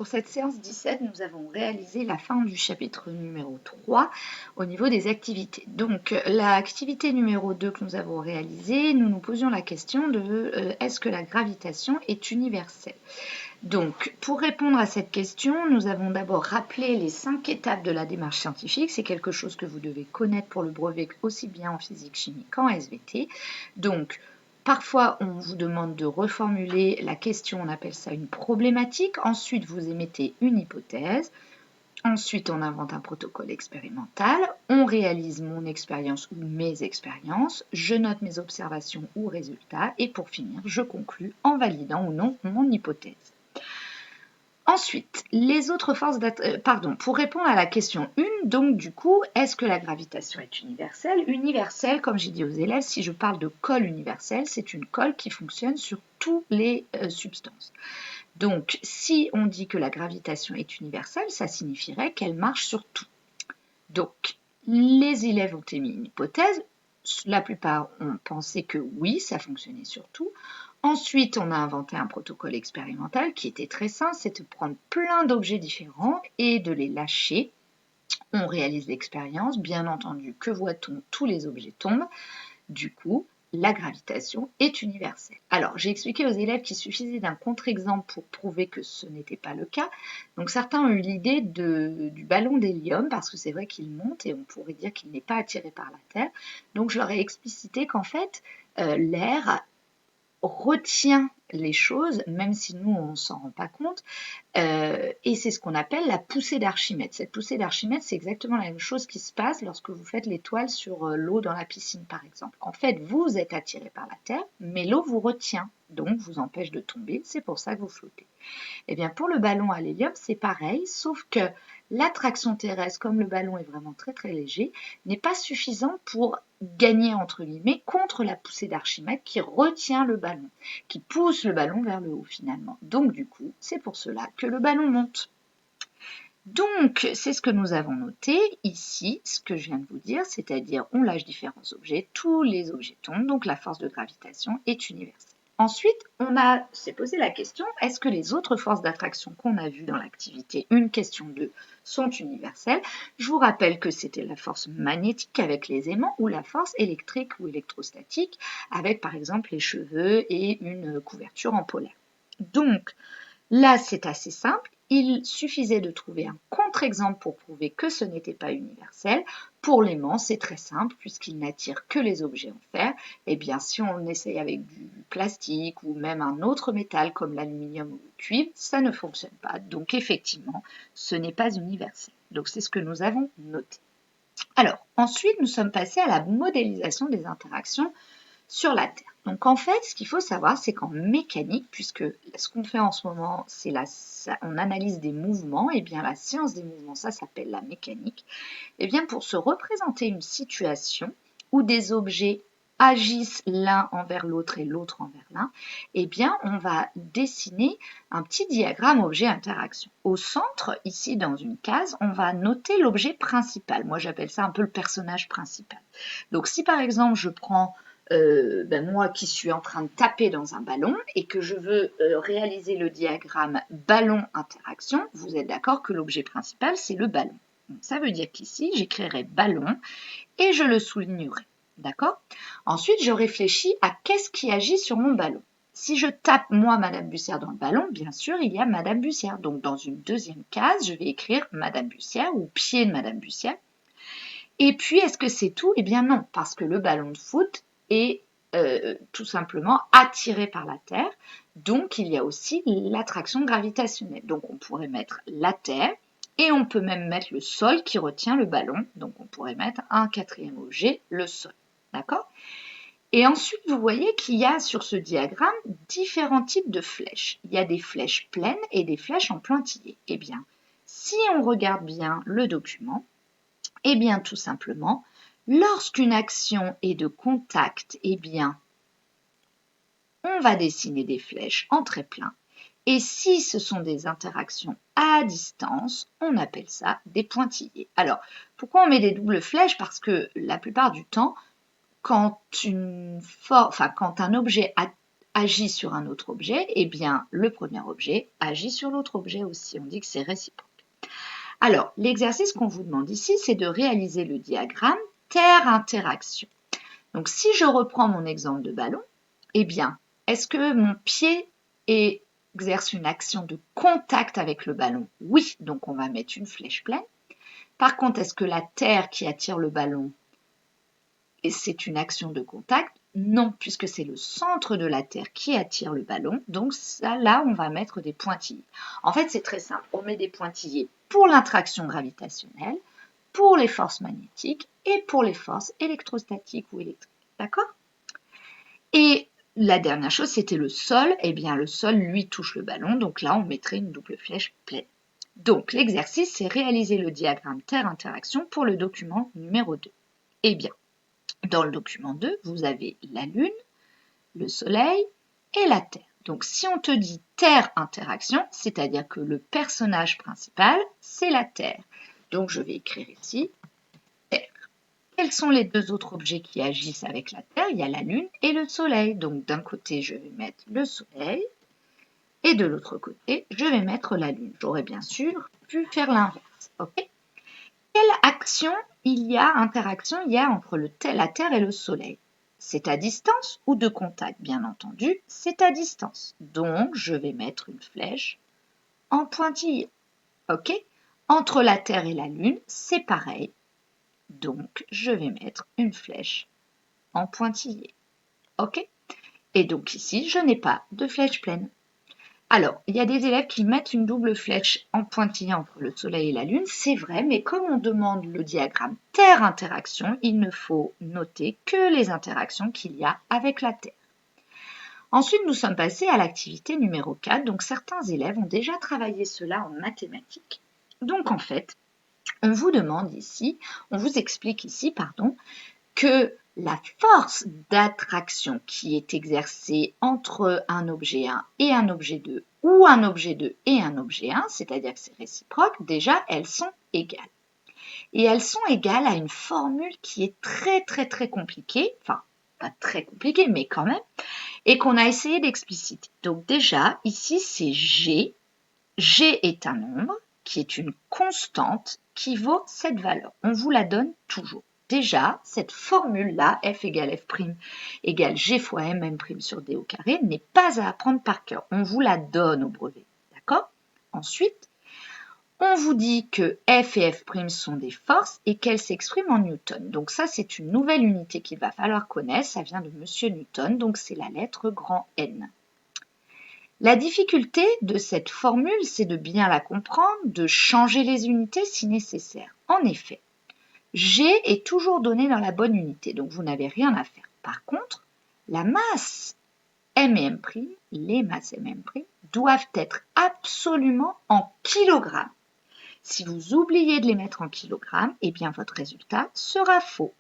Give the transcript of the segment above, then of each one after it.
Pour cette séance 17, nous avons réalisé la fin du chapitre numéro 3 au niveau des activités. Donc, l'activité numéro 2 que nous avons réalisée, nous nous posions la question de est-ce que la gravitation est universelle? Donc, pour répondre à cette question, nous avons d'abord rappelé les 5 étapes de la démarche scientifique. C'est quelque chose que vous devez connaître pour le brevet aussi bien en physique chimie qu'en SVT. Donc, parfois, on vous demande de reformuler la question, on appelle ça une problématique. Ensuite, vous émettez une hypothèse. Ensuite, on invente un protocole expérimental. On réalise mon expérience ou mes expériences. Je note mes observations ou résultats. Et pour finir, je conclus en validant ou non mon hypothèse. Ensuite, les autres forces pour répondre à la question 1, donc du coup, est-ce que la gravitation est universelle? Universelle, comme j'ai dit aux élèves, si je parle de colle universelle, c'est une colle qui fonctionne sur toutes les substances. Donc, si on dit que la gravitation est universelle, ça signifierait qu'elle marche sur tout. Donc, les élèves ont émis une hypothèse. La plupart ont pensé que oui, ça fonctionnait sur tout. Ensuite, on a inventé un protocole expérimental qui était très simple, c'est de prendre plein d'objets différents et de les lâcher. On réalise l'expérience, bien entendu, que voit-on? Tous les objets tombent. Du coup, la gravitation est universelle. Alors, j'ai expliqué aux élèves qu'il suffisait d'un contre-exemple pour prouver que ce n'était pas le cas. Donc, certains ont eu l'idée du ballon d'hélium parce que c'est vrai qu'il monte et on pourrait dire qu'il n'est pas attiré par la Terre. Donc, je leur ai explicité qu'en fait, l'air retient les choses, même si nous, on ne s'en rend pas compte. Et c'est ce qu'on appelle la poussée d'Archimède. Cette poussée d'Archimède, c'est exactement la même chose qui se passe lorsque vous faites l'étoile sur l'eau dans la piscine, par exemple. En fait, vous êtes attiré par la Terre, mais l'eau vous retient, donc vous empêche de tomber. C'est pour ça que vous flottez. Eh bien, pour le ballon à l'hélium, c'est pareil, sauf que l'attraction terrestre, comme le ballon est vraiment très très léger, n'est pas suffisante pour gagner, entre guillemets, contre la poussée d'Archimède qui retient le ballon, qui pousse le ballon vers le haut finalement. Donc du coup, c'est pour cela que le ballon monte. Donc, c'est ce que nous avons noté ici, ce que je viens de vous dire, c'est-à-dire on lâche différents objets, tous les objets tombent, donc la force de gravitation est universelle. Ensuite, on s'est posé la question, est-ce que les autres forces d'attraction qu'on a vues dans l'activité 1, question 2, sont universelles? Je vous rappelle que c'était la force magnétique avec les aimants ou la force électrique ou électrostatique avec par exemple les cheveux et une couverture en polaire. Donc, là, c'est assez simple. Il suffisait de trouver un contre-exemple pour prouver que ce n'était pas universel. Pour l'aimant, c'est très simple, puisqu'il n'attire que les objets en fer. Eh bien, si on essaye avec du plastique ou même un autre métal comme l'aluminium ou le cuivre, ça ne fonctionne pas. Donc, effectivement, ce n'est pas universel. Donc, c'est ce que nous avons noté. Alors, ensuite, nous sommes passés à la modélisation des interactions sur la Terre. Donc en fait, ce qu'il faut savoir, c'est qu'en mécanique, puisque ce qu'on fait en ce moment, c'est on analyse des mouvements, et bien la science des mouvements, ça s'appelle la mécanique. Et bien pour se représenter une situation où des objets agissent l'un envers l'autre et l'autre envers l'un, eh bien on va dessiner un petit diagramme objet-interaction. Au centre, ici dans une case, on va noter l'objet principal. Moi j'appelle ça un peu le personnage principal. Donc si par exemple je prends moi qui suis en train de taper dans un ballon et que je veux réaliser le diagramme ballon-interaction, vous êtes d'accord que l'objet principal, c'est le ballon. Donc, ça veut dire qu'ici, j'écrirai ballon et je le soulignerai. D'accord? Ensuite, je réfléchis à qu'est-ce qui agit sur mon ballon. Si je tape, moi, Madame Bussière dans le ballon, bien sûr, il y a Madame Bussière. Donc, dans une deuxième case, je vais écrire Madame Bussière ou pied de Madame Bussière. Et puis, est-ce que c'est tout? Eh bien non, parce que le ballon de foot est tout simplement attiré par la Terre. Donc, il y a aussi l'attraction gravitationnelle. Donc, on pourrait mettre la Terre et on peut même mettre le sol qui retient le ballon. Donc, on pourrait mettre un quatrième objet, le sol. D'accord? Et ensuite, vous voyez qu'il y a sur ce diagramme différents types de flèches. Il y a des flèches pleines et des flèches en pointillés. Eh bien, si on regarde bien le document, eh bien, tout simplement, lorsqu'une action est de contact, eh bien, on va dessiner des flèches en trait plein. Et si ce sont des interactions à distance, on appelle ça des pointillés. Alors, pourquoi on met des doubles flèches? Parce que la plupart du temps, quand un objet agit sur un autre objet, eh bien, le premier objet agit sur l'autre objet aussi. On dit que c'est réciproque. Alors, l'exercice qu'on vous demande ici, c'est de réaliser le diagramme Terre-interaction. Donc, si je reprends mon exemple de ballon, eh bien, est-ce que mon pied exerce une action de contact avec le ballon? Oui, donc on va mettre une flèche pleine. Par contre, est-ce que la terre qui attire le ballon, c'est une action de contact? Non, puisque c'est le centre de la Terre qui attire le ballon. Donc ça, là, on va mettre des pointillés. En fait, c'est très simple. On met des pointillés pour l'interaction gravitationnelle, pour les forces magnétiques et pour les forces électrostatiques ou électriques. D'accord? Et la dernière chose, c'était le sol. Eh bien, le sol, lui, touche le ballon. Donc là, on mettrait une double flèche pleine. Donc, l'exercice, c'est réaliser le diagramme Terre-interaction pour le document numéro 2. Eh bien, dans le document 2, vous avez la Lune, le Soleil et la Terre. Donc, si on te dit Terre-interaction, c'est-à-dire que le personnage principal, c'est la Terre. Donc, je vais écrire ici Terre. Quels sont les deux autres objets qui agissent avec la Terre? Il y a la Lune et le Soleil. Donc, d'un côté, je vais mettre le Soleil et de l'autre côté, je vais mettre la Lune. J'aurais bien sûr pu faire l'inverse. Ok? Quelle action interaction il y a entre la Terre et le Soleil? C'est à distance ou de contact? Bien entendu, c'est à distance. Donc, je vais mettre une flèche en pointillé. Ok? Entre la Terre et la Lune, c'est pareil. Donc, je vais mettre une flèche en pointillé. Ok? Et donc ici, je n'ai pas de flèche pleine. Alors, il y a des élèves qui mettent une double flèche en pointillé entre le Soleil et la Lune, c'est vrai, mais comme on demande le diagramme Terre-interaction, il ne faut noter que les interactions qu'il y a avec la Terre. Ensuite, nous sommes passés à l'activité numéro 4, donc certains élèves ont déjà travaillé cela en mathématiques. Donc en fait, on vous explique ici, que la force d'attraction qui est exercée entre un objet 1 et un objet 2 ou un objet 2 et un objet 1, c'est-à-dire que c'est réciproque, déjà elles sont égales. Et elles sont égales à une formule qui est très très très compliquée, enfin pas très compliquée mais quand même, et qu'on a essayé d'expliciter. Donc déjà ici c'est G. G est un nombre qui est une constante qui vaut cette valeur. On vous la donne toujours. Déjà, cette formule-là, f égale f' égale g fois m sur d au carré, n'est pas à apprendre par cœur. On vous la donne au brevet. D'accord? Ensuite, on vous dit que f et f' sont des forces et qu'elles s'expriment en newton. Donc ça, c'est une nouvelle unité qu'il va falloir connaître. Ça vient de Monsieur Newton, donc c'est la lettre grand N. La difficulté de cette formule, c'est de bien la comprendre, de changer les unités si nécessaire. En effet, G est toujours donné dans la bonne unité, donc vous n'avez rien à faire. Par contre, la masse M et M', les masses M et M', doivent être absolument en kilogrammes. Si vous oubliez de les mettre en kilogrammes, eh bien votre résultat sera faux.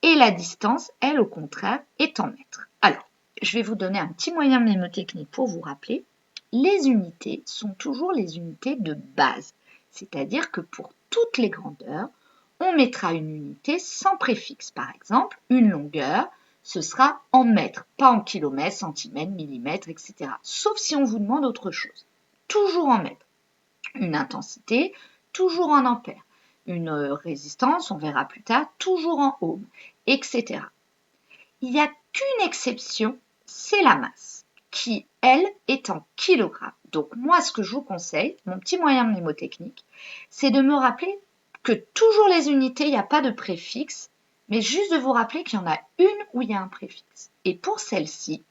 Et la distance, elle, au contraire, est en mètres. Alors, je vais vous donner un petit moyen mnémotechnique pour vous rappeler. Les unités sont toujours les unités de base, c'est-à-dire que pour toutes les grandeurs, on mettra une unité sans préfixe. Par exemple, une longueur, ce sera en mètres, pas en kilomètres, centimètres, millimètres, etc. Sauf si on vous demande autre chose. Toujours en mètres. Une intensité, toujours en ampères. Une résistance, on verra plus tard, toujours en ohms, etc. Il n'y a qu'une exception, c'est la masse, qui, elle, est en kilogrammes. Donc moi, ce que je vous conseille, mon petit moyen mnémotechnique, c'est de me rappeler que toujours les unités, il n'y a pas de préfixe, mais juste de vous rappeler qu'il y en a une où il y a un préfixe. Et pour celle-ci,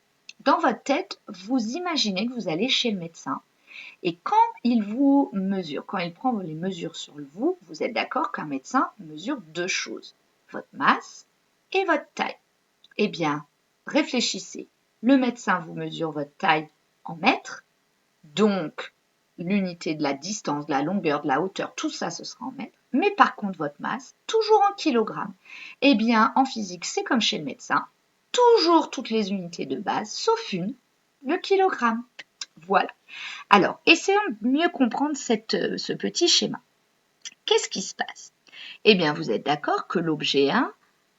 dans votre tête, vous imaginez que vous allez chez le médecin et quand il vous mesure, quand il prend les mesures sur vous, vous êtes d'accord qu'un médecin mesure deux choses, votre masse et votre taille. Eh bien, réfléchissez. Le médecin vous mesure votre taille en mètres, donc l'unité de la distance, de la longueur, de la hauteur, tout ça, ce sera en mètres. Mais par contre, votre masse, toujours en kilogrammes. Eh bien, en physique, c'est comme chez le médecin. Toujours toutes les unités de base, sauf une, le kilogramme. Voilà. Alors, essayons de mieux comprendre ce petit schéma. Qu'est-ce qui se passe? Eh bien, vous êtes d'accord que l'objet 1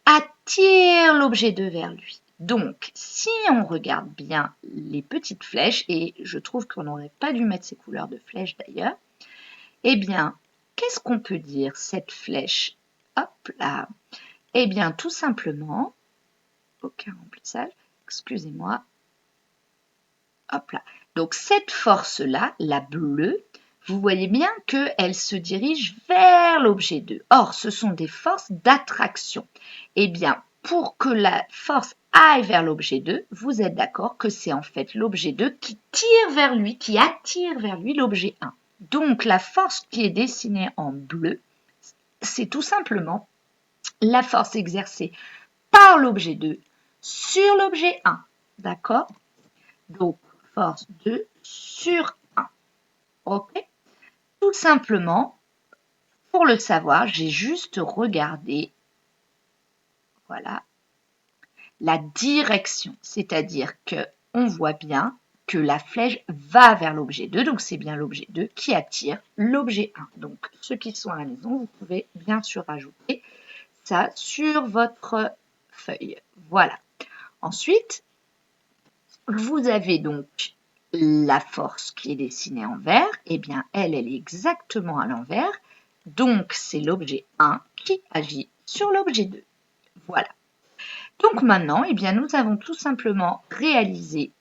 attire l'objet 2 vers lui. Donc, si on regarde bien les petites flèches, et je trouve qu'on n'aurait pas dû mettre ces couleurs de flèches d'ailleurs, eh bien, qu'est-ce qu'on peut dire, cette flèche? Hop là. Eh bien, tout simplement, aucun remplissage, excusez-moi. Hop là. Donc, cette force-là, la bleue, vous voyez bien qu'elle se dirige vers l'objet 2. Or, ce sont des forces d'attraction. Eh bien, pour que la force aille vers l'objet 2, vous êtes d'accord que c'est en fait l'objet 2 qui tire vers lui, qui attire vers lui l'objet 1. Donc, la force qui est dessinée en bleu, c'est tout simplement la force exercée par l'objet 2 sur l'objet 1. D'accord? Donc, force 2 sur 1. OK? Tout simplement, pour le savoir, j'ai juste regardé, voilà, la direction. C'est-à-dire qu'on voit bien que la flèche va vers l'objet 2, donc c'est bien l'objet 2 qui attire l'objet 1. Donc, ceux qui sont à la maison, vous pouvez bien sûr ajouter ça sur votre feuille. Voilà. Ensuite, vous avez donc la force qui est dessinée en vert. Eh bien, elle est exactement à l'envers. Donc, c'est l'objet 1 qui agit sur l'objet 2. Voilà. Donc maintenant, eh bien, nous avons tout simplement réalisé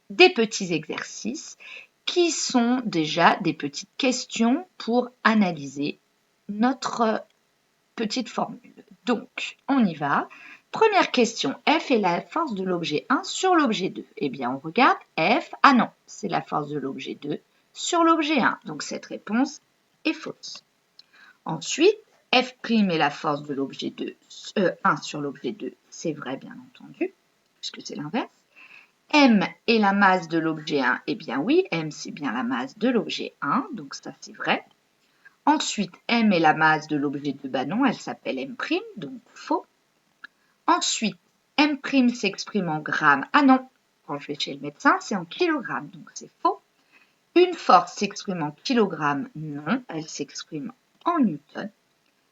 des petits exercices qui sont déjà des petites questions pour analyser notre petite formule. Donc, on y va. Première question, F est la force de l'objet 1 sur l'objet 2. Eh bien, on regarde F. Ah non, c'est la force de l'objet 2 sur l'objet 1. Donc, cette réponse est fausse. Ensuite, F' est la force de l'objet 1 sur l'objet 2. C'est vrai, bien entendu, puisque c'est l'inverse. M est la masse de l'objet 1. Eh bien oui, M, c'est bien la masse de l'objet 1. Donc, ça, c'est vrai. Ensuite, M est la masse de l'objet 2. Bah non, elle s'appelle M', donc faux. Ensuite, M' s'exprime en grammes. Ah non, quand je vais chez le médecin, c'est en kilogrammes, donc c'est faux. Une force s'exprime en kilogrammes. Non, elle s'exprime en newton.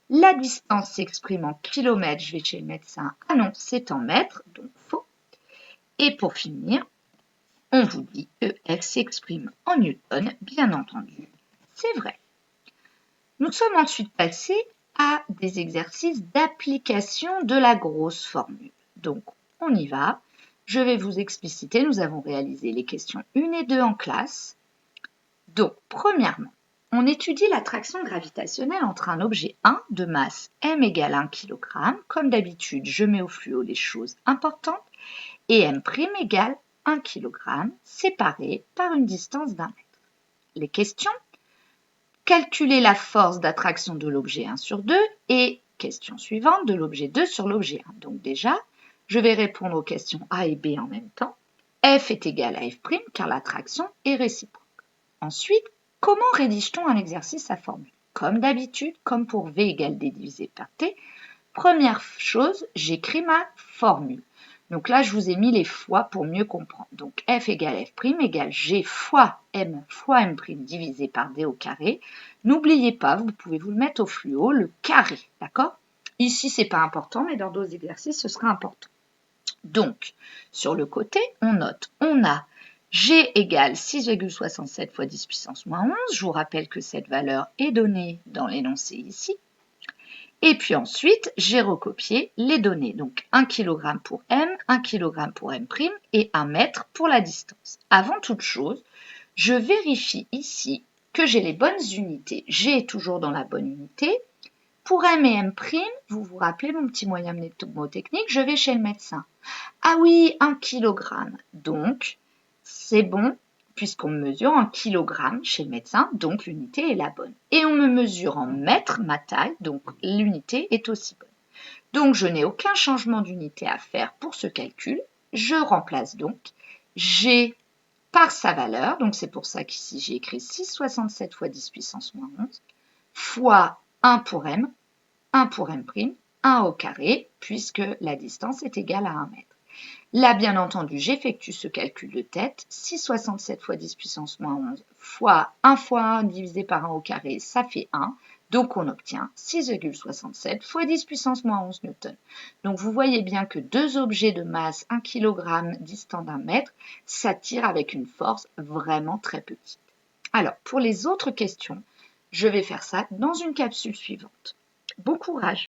La distance s'exprime en kilomètres. Je vais chez le médecin. Ah non, c'est en mètres, donc faux. Et pour finir, on vous dit que F s'exprime en newton. Bien entendu, c'est vrai. Nous sommes ensuite passés à des exercices d'application de la grosse formule. Donc, on y va. Je vais vous expliciter. Nous avons réalisé les questions 1 et 2 en classe. Donc, premièrement, on étudie l'attraction gravitationnelle entre un objet 1 de masse m égale 1 kg. Comme d'habitude, je mets au fluo les choses importantes. Et m' égale 1 kg, séparés par une distance d'1 mètre. Les questions: calculer la force d'attraction de l'objet 1 sur 2 et, question suivante, de l'objet 2 sur l'objet 1. Donc déjà, je vais répondre aux questions A et B en même temps. F est égal à F' car l'attraction est réciproque. Ensuite, comment rédige-t-on un exercice à formule? Comme d'habitude, comme pour V égale D divisé par T, première chose, j'écris ma formule. Donc là, je vous ai mis les fois pour mieux comprendre. Donc F égale F' égale G fois M divisé par D au carré. N'oubliez pas, vous pouvez vous le mettre au fluo, le carré, d'accord? Ici, ce n'est pas important, mais dans d'autres exercices, ce sera important. Donc, sur le côté, on note, on a G égale 6,67 fois 10 puissance moins 11. Je vous rappelle que cette valeur est donnée dans l'énoncé ici. Et puis ensuite, j'ai recopié les données. Donc 1 kg pour M, 1 kg pour M' et 1 mètre pour la distance. Avant toute chose, je vérifie ici que j'ai les bonnes unités. G est toujours dans la bonne unité. Pour M et M', vous vous rappelez mon petit moyen mnémotechnique, je vais chez le médecin. Ah oui, 1 kg. Donc, c'est bon, puisqu'on me mesure en kilogrammes chez le médecin, donc l'unité est la bonne. Et on me mesure en mètres ma taille, donc l'unité est aussi bonne. Donc, je n'ai aucun changement d'unité à faire pour ce calcul. Je remplace donc G par sa valeur, donc c'est pour ça qu'ici j'ai écrit 6,67 fois 10 puissance moins 11, fois 1 pour M, 1 pour M', 1 au carré, puisque la distance est égale à 1 mètre. Là, bien entendu, j'effectue ce calcul de tête. 6,67 fois 10 puissance moins 11 fois 1 divisé par 1 au carré, ça fait 1. Donc on obtient 6,67 fois 10 puissance moins 11 newtons. Donc vous voyez bien que deux objets de masse 1 kg distants d'un mètre s'attirent avec une force vraiment très petite. Alors pour les autres questions, je vais faire ça dans une capsule suivante. Bon courage!